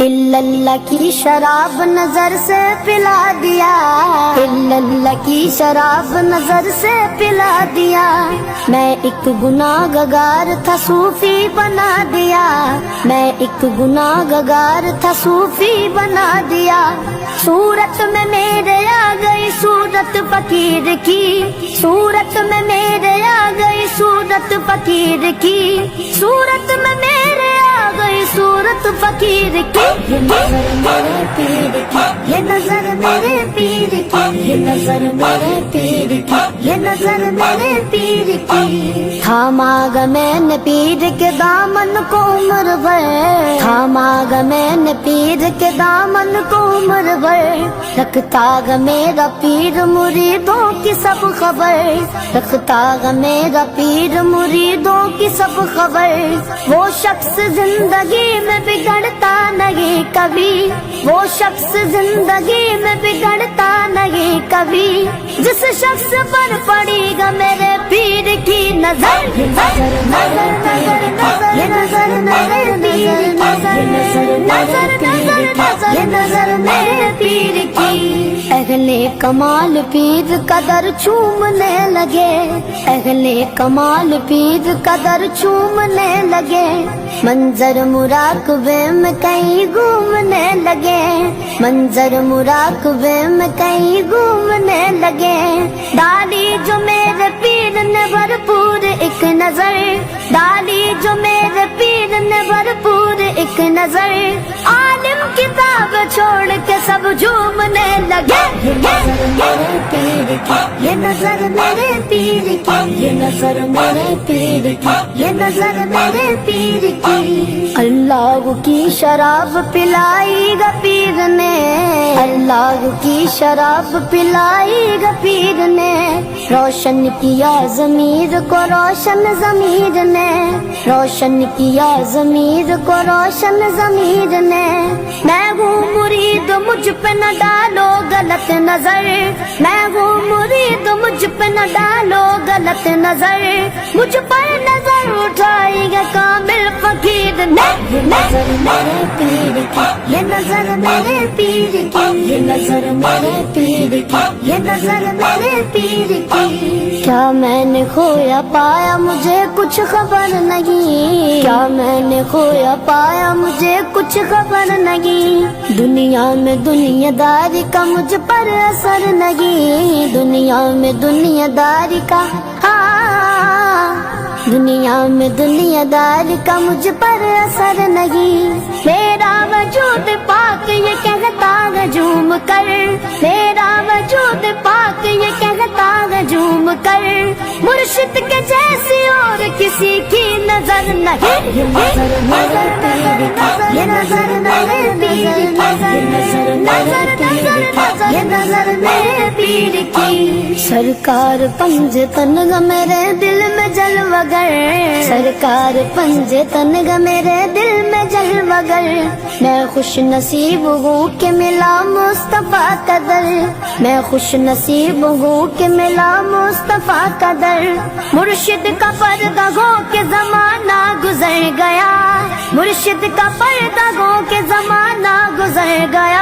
اللہ کی شراب نظر سے پلا دیا، اللہ کی شراب نظر سے پلا دیا، میں ایک گناہگار تھا صوفی بنا دیا، میں ایک گناہگار تھا صوفی بنا دیا، صورت میں میرے آ گئی صورت فقیر کی، صورت میں میرے آ گئی صورت فقیر کی، صورت میں میرے آ گئی صورت فقیر کی، یہ نظر میرے پیر کی، یہ نظر میرے پیر کی، یہ نظر میرے پیر کی، یہ نظر میرے پیر کی، تھاما گا میں نے پیر کے دامن کو عمر بھر، تھاما گا میں نے پیر کے دامن کو عمر بھر، رکھتا گا میرا پیر مریدوں کی سب خبر، رکھتا گا میرا پیر مریدوں کی سب خبر، وہ شخص زندگی میں بگڑتا نہیں کبھی، وہ شخص زندگی میں بگڑتا نہیں کبھی، جس شخص پر پڑی گا میرے پیر کی نظر، یہ نظر نظر نظر نظر، یہ نظر میرے پیر نظر نظر نظر، یہ نظر میرے پیر کی، اہل کمال پیر قدر چومنے لگے، اہل کمال پیر قدر چومنے لگے، منظر مراقبے میں کہیں گھومنے لگے، منظر مراقبے میں کہیں گھومنے لگے، ڈالی جو میرے پیر نے بھرپور ایک نظر، ڈالی جو میرے پیر نے بھرپور ایک نظر، عالم کتاب چھوڑ کے سب جھومنے لگے، یہ نظر میرے پیر کی، یہ نظر میرے پیر کی، یہ نظر میرے پیر کی، یہ نظر میرے پیر کی، اللہ کی شراب پلائی گا پیر نے، اللہ کی شراب پلائی گا پیر نے، روشن کیا ضمیر کو روشن ضمیر نے، روشن کیا ضمیر کو روشن ضمیر نے، میں ہوں مرید مجھ پہ نہ ڈالو غلط نظر، میں ہوں مرید مجھ پہ نہ ڈالو غلط نظر، مجھ پر نظر اٹھائی گا کامل فقیر نے، یہ نظر میرے پیر کی، یہ نظر میرے پیر کی، یہ نظر میرے پیر کی، یہ نظر میرے پیر کی، کیا میں نے کھویا پایا مجھے کچھ خبر نہیں، کیا میں نے کھویا پایا مجھے کچھ خبر نہیں، دنیا میں دنیا داری کا مجھ پر اثر نہیں، دنیا میں دنیا داری کا دنیا میں دنیا داری کا مجھ پر اثر نہیں، میرا وجود پاک یہ کہتا ہے جھوم کر، میرا وجود پاک یہ کہتا ہے جھوم کر، مرشد کے جیسی اور کسی کی نظر نہیں، یہ نظر میرے پیر کی، یہ نظر میرے پیر کی، یہ نظر نظر نظر نظر، یہ نظر میرے پیر کی، سرکار پنج تنگ میرے دل میں جلوہ گر، سرکار پنج تنگ میرے دل میں جلوہ گر، میں خوش نصیب ہوں کہ ملا مصطفیٰ کا در، میں خوش نصیب ہوں کہ ملا مصطفیٰ کا در، مرشد کا پردہ ہو کہ زمانہ گزر گیا، مرشد کا پردہ ہو کہ زمانہ گزر گیا،